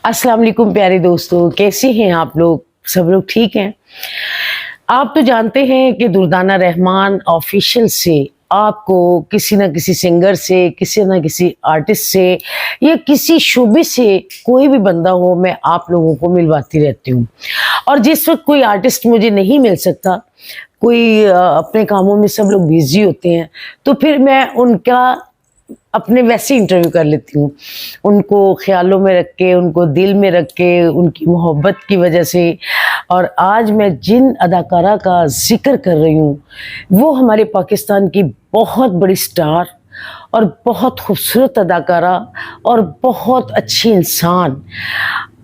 अस्सलाम वालेकुम प्यारे दोस्तों, कैसे हैं आप लोग? सब लोग ठीक हैं? आप तो जानते हैं कि दुर्दाना रहमान ऑफिशियल से आपको किसी न किसी सिंगर से, किसी न किसी आर्टिस्ट से या किसी शोबे से कोई भी बंदा हो, मैं आप लोगों को मिलवाती रहती हूँ। और जिस वक़्त कोई आर्टिस्ट मुझे नहीं मिल सकता, कोई अपने कामों में सब लोग बिज़ी होते हैं, तो फिर मैं उनका अपने वैसे इंटरव्यू कर लेती हूँ। उनको ख़्यालों में रख के, उनको दिल में रख के, उनकी मोहब्बत की वजह से। और आज मैं जिन अदाकारा का ज़िक्र कर रही हूँ, वो हमारे पाकिस्तान की बहुत बड़ी स्टार और बहुत खूबसूरत अदाकारा और बहुत अच्छी इंसान।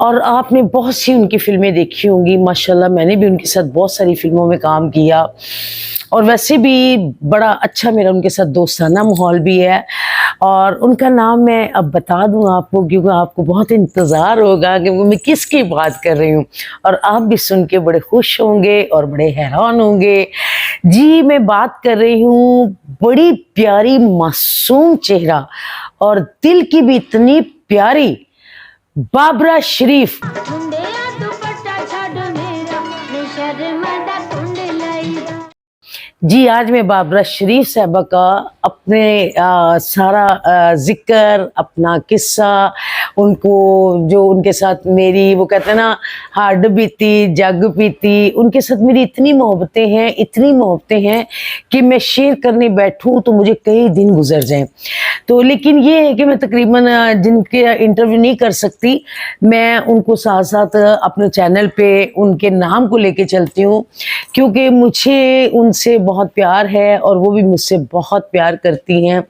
और आपने बहुत सी उनकी फ़िल्में देखी होंगी, माशाल्लाह मैंने भी उनके साथ बहुत सारी फ़िल्मों में काम किया और वैसे भी बड़ा अच्छा मेरा उनके साथ दोस्ताना माहौल भी है। और उनका नाम मैं अब बता दूँ आपको, क्योंकि आपको बहुत इंतज़ार होगा कि मैं किसकी बात कर रही हूँ और आप भी सुन के बड़े खुश होंगे और बड़े हैरान होंगे। जी, मैं बात कर रही हूँ बड़ी प्यारी मासूम चेहरा और दिल की भी इतनी प्यारी बाबरा शरीफ। जी, आज मैं बाबरा शरीफ साहिबा का अपने सारा ज़िक्र, अपना किस्सा, उनको जो उनके साथ मेरी वो कहते हैं ना हाड बीती, जग पीती, उनके साथ मेरी इतनी मोहब्बतें हैं कि मैं शेयर करने बैठूँ तो मुझे कई दिन गुज़र जाएँ। तो लेकिन ये है कि मैं तकरीबन जिनके इंटरव्यू नहीं कर सकती, मैं उनको साथ-साथ अपने चैनल पे उनके नाम को लेके चलती हूँ, क्योंकि मुझे उनसे बहुत प्यार है और वो भी मुझसे बहुत प्यार करती हैं।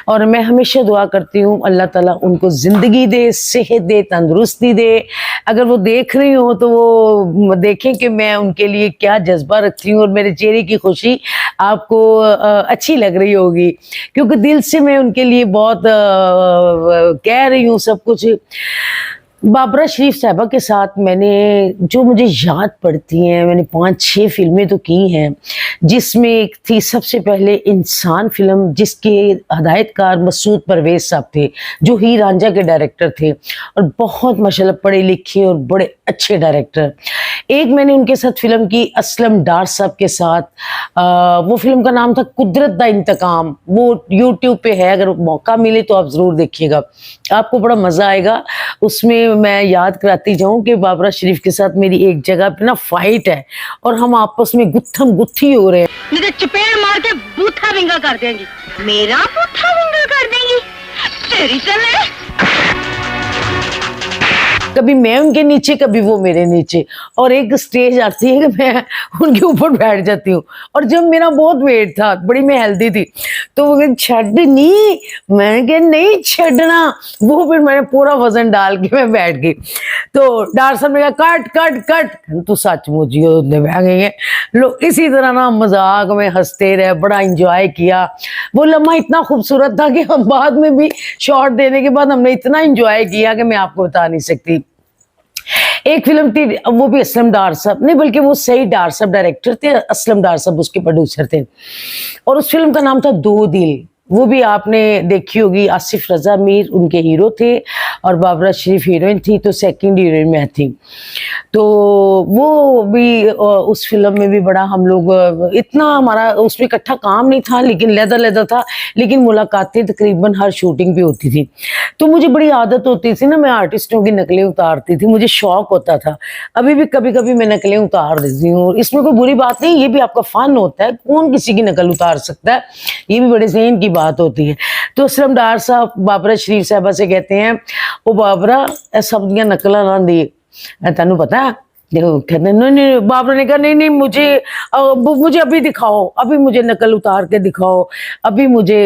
और मैं हमेशा दुआ करती हूँ अल्लाह ताला उनको ज़िंदगी दे, सेहत दे, तंदुरुस्ती दे। अगर वो देख रही हों तो वो देखें कि मैं उनके लिए क्या जज़्बा रखती हूँ और मेरे चेहरे की खुशी आपको अच्छी लग रही होगी, क्योंकि दिल से मैं उनके लिए बहुत कह रही हूँ सब कुछ। बाबरा शरीफ साहिबा के साथ मैंने जो मुझे याद पड़ती हैं, मैंने 5-6 फ़िल्में तो की हैं, जिसमें एक थी सबसे पहले इंसान फ़िल्म, जिसके हदायतकार मसूद परवेज़ साहब थे, जो हीर रांझा के डायरेक्टर थे और बहुत माशाल्लाह पढ़े लिखे और बड़े अच्छे डायरेक्टर। एक मैंने उनके साथ फ़िल्म की असलम डार साहब के साथ, वो फ़िल्म का नाम था कुदरत दा इंतकाम। वो यूट्यूब पे है, अगर मौका मिले तो आप ज़रूर देखिएगा, आपको बड़ा मज़ा आएगा। उसमें मैं याद कराती जाऊँ कि बाबरा शरीफ के साथ मेरी एक जगह पे ना फाइट है और हम आपस में गुत्थम गुत्थी हो रहे हैं। नहीं तो चपेड़ मार के बूथा विंगा कर देंगी। मेरा बूथा विंगा कर देंगी? तेरी चले। कभी मैं उनके नीचे, कभी वो मेरे नीचे, और एक स्टेज आती है कि मैं उनके ऊपर बैठ जाती हूँ। और जब मेरा बहुत वेट था, बड़ी मैं हेल्दी थी, तो वो कहते छड़नी, मैंने कहा नहीं छड़ना। वो फिर मैंने पूरा वजन डाल के मैं बैठ गई। तो डार साहब ने कहा कट कट कट, तो सचमुच ही बह गई है लोग। इसी तरह ना मजाक में हंसते रहे, बड़ा इंजॉय किया। वो लम्हा इतना खूबसूरत था कि हम बाद में भी शॉट देने के बाद हमने इतना इंजॉय किया कि मैं आपको बता नहीं सकती। एक फिल्म थी, वो भी असलम डार साहब नहीं, बल्कि वो सही डार साहब डायरेक्टर थे, असलम डार साहब उसके प्रोड्यूसर थे, और उस फिल्म का नाम था दो दिल। वो भी आपने देखी होगी, आसिफ रजा मीर उनके हीरो थे और बाबरा शरीफ हीरोइन थी, तो सेकंड हीरोइन मैं थी। तो वो भी उस फिल्म में भी बड़ा हम लोग, इतना हमारा उसमें इकट्ठा काम नहीं था, लेकिन लहदा था, लेकिन मुलाकातें तकरीबन हर शूटिंग पे होती थी। तो मुझे बड़ी आदत होती थी ना, मैं आर्टिस्टों की नकलें उतारती थी, मुझे शौक होता था। अभी भी कभी कभी मैं नकलें उतार देती हूँ, इसमें कोई बुरी बात नहीं, ये भी आपका फन होता है, कौन किसी की नकल उतार सकता है, ये भी बड़े ज़हन की बात होती है। तो असलम डार साहब बाबरा शरीफ साहबा से कहते हैं, ओ बाबरा सब दियां नकलां ना दी, तेनू पता है? देखो कहते नहीं नहीं, बाबरा ने कहा नहीं नहीं, मुझे अभी दिखाओ, अभी मुझे नकल उतार के दिखाओ, अभी मुझे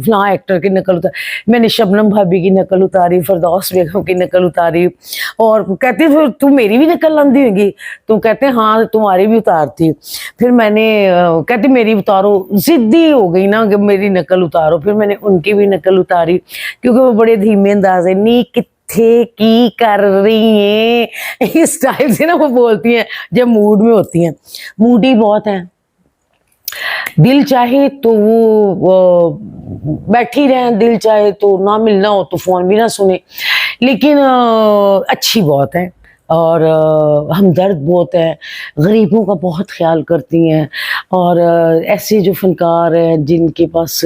फलां एक्टर की नकल उतार। मैंने शबनम भाभी की नकल उतारी, फरदौस बेगम की नकल उतारी, और कहती फिर तू मेरी भी नकल आंदी होगी? तो कहते हैं हाँ तुम्हारी भी उतारती। फिर मैंने कहती मेरी उतारो, जिद्दी हो गई ना कि मेरी नकल उतारो, फिर मैंने उनकी भी नकल उतारी, क्योंकि वो बड़े धीमे अंदाज है, नी थे की कर रही हैं, इस टाइप से ना वो बोलती हैं जब मूड में होती हैं। मूडी बहुत है, दिल चाहे तो वो बैठी रहें, दिल चाहे तो ना मिलना हो तो फोन भी ना सुने। لیکن اچھی بہت ہے اور ہمدرد بہت ہے، غریبوں کا بہت خیال کرتی ہیں، اور ایسے جو فنکار ہیں جن کے پاس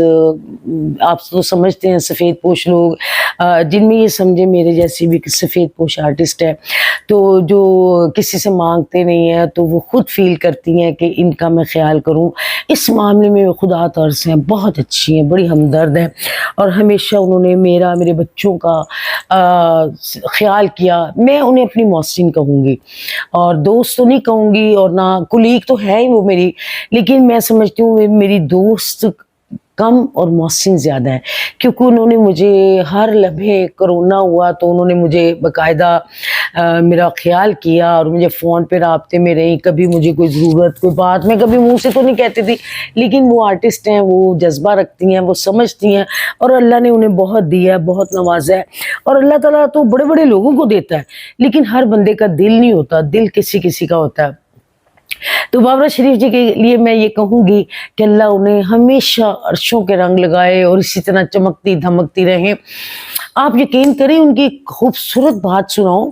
آپ تو سمجھتے ہیں سفید پوش لوگ، جن میں یہ سمجھے میرے جیسی بھی سفید پوش آرٹسٹ ہے، تو جو کسی سے مانگتے نہیں ہیں تو وہ خود فیل کرتی ہیں کہ ان کا میں خیال کروں. اس معاملے میں خدا طرز ہیں، بہت اچھی ہیں، بڑی ہمدرد ہیں، اور ہمیشہ انہوں نے میرے بچوں کا خیال کیا. میں انہیں اپنی محسن کہوں گی، اور دوست تو نہیں کہوں گی، اور نہ کلیگ تو ہے ہی وہ میری، لیکن میں سمجھتی ہوں میری دوست کم اور محسن زیادہ ہے، کیونکہ انہوں نے مجھے ہر لمحے، کرونا ہوا تو انہوں نے مجھے باقاعدہ میرا خیال کیا، اور مجھے فون پہ رابطے میں رہی. کبھی مجھے کوئی ضرورت، کوئی بات میں کبھی منہ سے تو نہیں کہتی تھی، لیکن وہ آرٹسٹ ہیں، وہ جذبہ رکھتی ہیں، وہ سمجھتی ہیں، اور اللہ نے انہیں بہت دیا ہے، بہت نوازا ہے. اور اللہ تعالیٰ تو بڑے بڑے لوگوں کو دیتا ہے، لیکن ہر بندے کا دل نہیں ہوتا، دل کسی کسی کا ہوتا ہے. تو بابرہ شریف جی کے لیے میں یہ کہوں گی کہ اللہ انہیں ہمیشہ عرشوں کے رنگ لگائے اور اسی طرح چمکتی دھمکتی رہیں. آپ یقین کریں، ان کی خوبصورت بات سناؤں.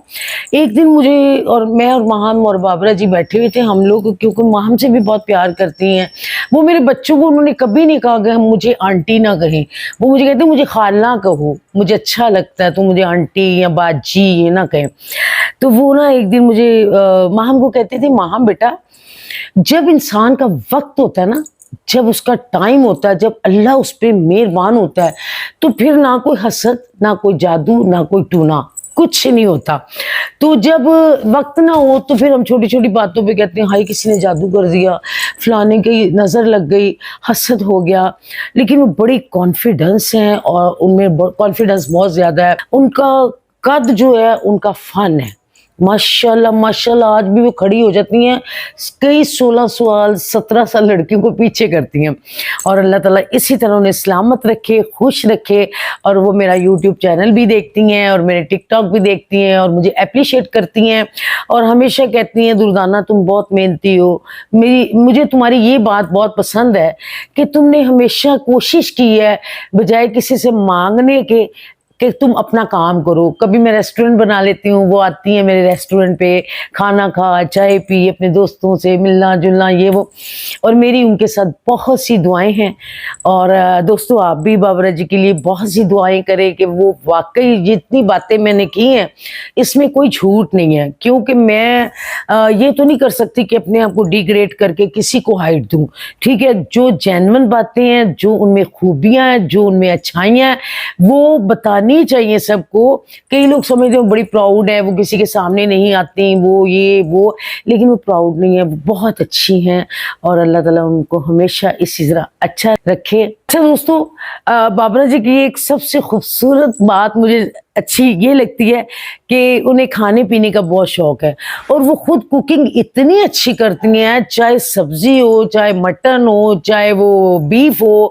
ایک دن مجھے، اور میں اور ماہم اور بابرہ جی بیٹھے ہوئے تھے، ہم لوگ کیونکہ ماہم سے بھی بہت پیار کرتی ہیں، وہ میرے بچوں کو انہوں نے کبھی نہیں کہا کہ ہم مجھے آنٹی نہ کہیں، وہ مجھے کہتے ہیں مجھے خالہ کہو، مجھے اچھا لگتا ہے تو مجھے آنٹی یا باجی یہ نہ کہیں. تو وہ نا ایک دن مجھے ماہم کو کہتے تھے، ماہم بیٹا، جب انسان کا وقت ہوتا ہے نا، جب اس کا ٹائم ہوتا ہے، جب اللہ اس پہ مہربان ہوتا ہے، تو پھر نہ کوئی حسد، نہ کوئی جادو، نہ کوئی ٹونا، کچھ نہیں ہوتا. تو جب وقت نہ ہو تو پھر ہم چھوٹی چھوٹی باتوں پہ کہتے ہیں ہائی کسی نے جادو کر دیا، فلانے کی نظر لگ گئی، حسد ہو گیا. لیکن وہ بڑی کانفیڈنس ہیں، اور ان میں کانفیڈنس بہت زیادہ ہے. ان کا قد جو ہے ان کا فن ہے، ماشاءاللہ ماشاءاللہ. آج بھی وہ کھڑی ہو جاتی ہیں، کئی 16 سال 17 سال لڑکیوں کو پیچھے کرتی ہیں. اور اللہ تعالیٰ اسی طرح انہیں سلامت رکھے، خوش رکھے. اور وہ میرا یوٹیوب چینل بھی دیکھتی ہیں، اور میرے ٹک ٹاک بھی دیکھتی ہیں، اور مجھے اپریشیٹ کرتی ہیں، اور ہمیشہ کہتی ہیں دردانہ تم بہت محنتی ہو. مجھے تمہاری یہ بات بہت پسند ہے کہ تم نے ہمیشہ کوشش کی ہے بجائے کسی سے مانگنے کے کہ تم اپنا کام کرو. کبھی میں ریسٹورنٹ بنا لیتی ہوں، وہ آتی ہیں میرے ریسٹورنٹ پہ، کھانا کھا، چائے پی، اپنے دوستوں سے ملنا جلنا یہ وہ، اور میری ان کے ساتھ بہت سی دعائیں ہیں. اور دوستو آپ بھی بابرہ جی کے لیے بہت سی دعائیں کریں کہ وہ واقعی جتنی باتیں میں نے کی ہیں اس میں کوئی جھوٹ نہیں ہے، کیونکہ میں یہ تو نہیں کر سکتی کہ اپنے آپ کو ڈیگریڈ کر کے کسی کو ہائٹ دوں. ٹھیک ہے، جو جینون باتیں ہیں، جو ان میں خوبیاں ہیں، جو ان میں اچھائیاں ہیں، وہ بتانی چاہیے سب کو. کئی لوگ سمجھتے ہیں بڑی پراؤڈ ہے، وہ کسی کے سامنے نہیں آتی، وہ یہ وہ، لیکن وہ پراؤڈ نہیں ہے، وہ بہت اچھی ہیں، اور اللہ تعالیٰ ان کو ہمیشہ اسی طرح اچھا رکھے. اچھا دوستو، بابرہ جی کی ایک سب سے خوبصورت بات مجھے اچھی یہ لگتی ہے کہ انہیں کھانے پینے کا بہت شوق ہے، اور وہ خود کوکنگ اتنی اچھی کرتی ہیں، چاہے سبزی ہو، چاہے مٹن ہو، چاہے وہ بیف ہو،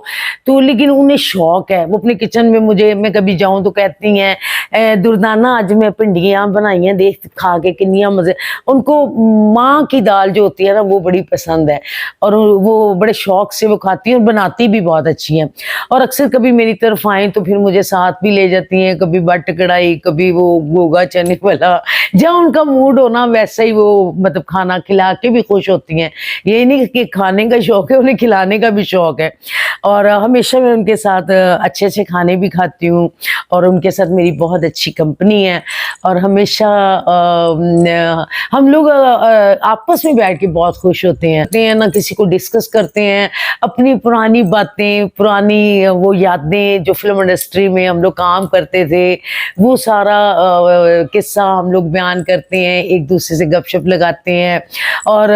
تو لیکن انہیں شوق ہے. وہ اپنے کچن میں میں کبھی جاؤں تو کہتی ہیں دردانہ آج میں پنڈیاں بنائی ہیں، دیکھ کھا کے کنیا مزے. ان کو ماں کی دال جو ہوتی ہے نا وہ بڑی پسند ہے، اور وہ بڑے شوق سے وہ کھاتی ہیں، اور بناتی بھی بہت اچھی ہیں. اور اکثر کبھی میری طرف آئیں تو پھر مجھے ساتھ بھی لے جاتی ہیں، کبھی بٹ کڑھائی، کبھی وہ گوگا چنے والا، جہاں ان کا موڈ ہونا ویسا ہی وہ مطلب کھانا کھلا کے بھی خوش ہوتی ہیں. یہ نہیں کہ کھانے کا شوق ہے، انہیں کھلانے کا بھی شوق ہے. اور ہمیشہ میں ان کے ساتھ اچھے اچھے کھانے بھی کھاتی ہوں، اور ان کے ساتھ میری بہت اچھی کمپنی ہے. اور ہمیشہ ہم لوگ آپس میں بیٹھ کے بہت خوش ہوتے ہیں، نہ کسی کو ڈسکس کرتے ہیں، اپنی پرانی باتیں، پرانی وہ یادیں جو فلم انڈسٹری میں ہم لوگ کام کرتے تھے، وہ سارا قصہ ہم لوگ بیان کرتے ہیں، ایک دوسرے سے گپ شپ لگاتے ہیں. اور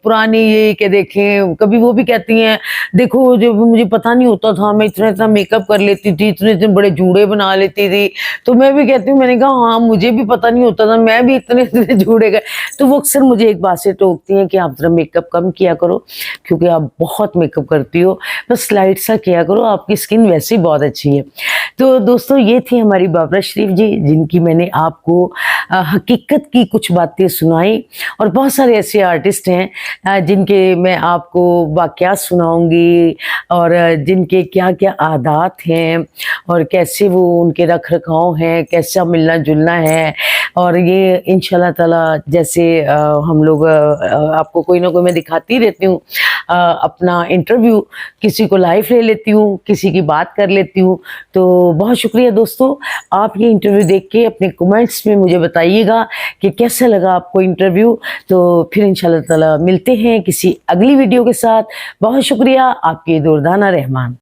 پرانی یہ کہ دیکھیں، کبھی وہ بھی کہتی ہیں دیکھو جب مجھے پتہ نہیں ہوتا تھا میں اتنا میک اپ کر لیتی تھی، اتنے بڑے جوڑے بنا لیتی تھی. تو میں بھی کہتی ہوں، میں نے کہا ہاں مجھے بھی پتہ نہیں ہوتا تھا، میں بھی اتنے جوڑے گئے. تو وہ اکثر مجھے ایک بات سے ٹوکتی ہیں کہ آپ ذرا میک اپ کم کیا کرو، کیونکہ آپ بہت میک اپ کرتی ہو، بس لائٹ سا کیا کرو، آپ کی اسکن ویسے ہی بہت اچھی ہے. تو دوستو یہ تھی ہماری بابرہ شریف جی، جن کی میں نے آپ کو हकीकत की कुछ बातें सुनाई। और बहुत सारे ऐसे आर्टिस्ट हैं जिनके मैं आपको वाक़यात सुनाऊँगी, और जिनके क्या-क्या आदात हैं और कैसे वो उनके रख-रखाव हैं, कैसा मिलना-जुलना है। और ये इंशाल्लाह ताला जैसे हम लोग आपको कोई ना कोई मैं दिखाती रहती हूँ, अपना इंटरव्यू, किसी को लाइव ले लेती हूँ, किसी की बात कर लेती हूँ। तो बहुत शुक्रिया दोस्तों, आप ये इंटरव्यू देख के अपने कमेंट्स में मुझे बताइएगा कि कैसा लगा आपको इंटरव्यू। तो फिर इंशाल्लाह ताला मिलते हैं किसी अगली वीडियो के साथ। बहुत शुक्रिया, आपकी दुर्दाना रहमान।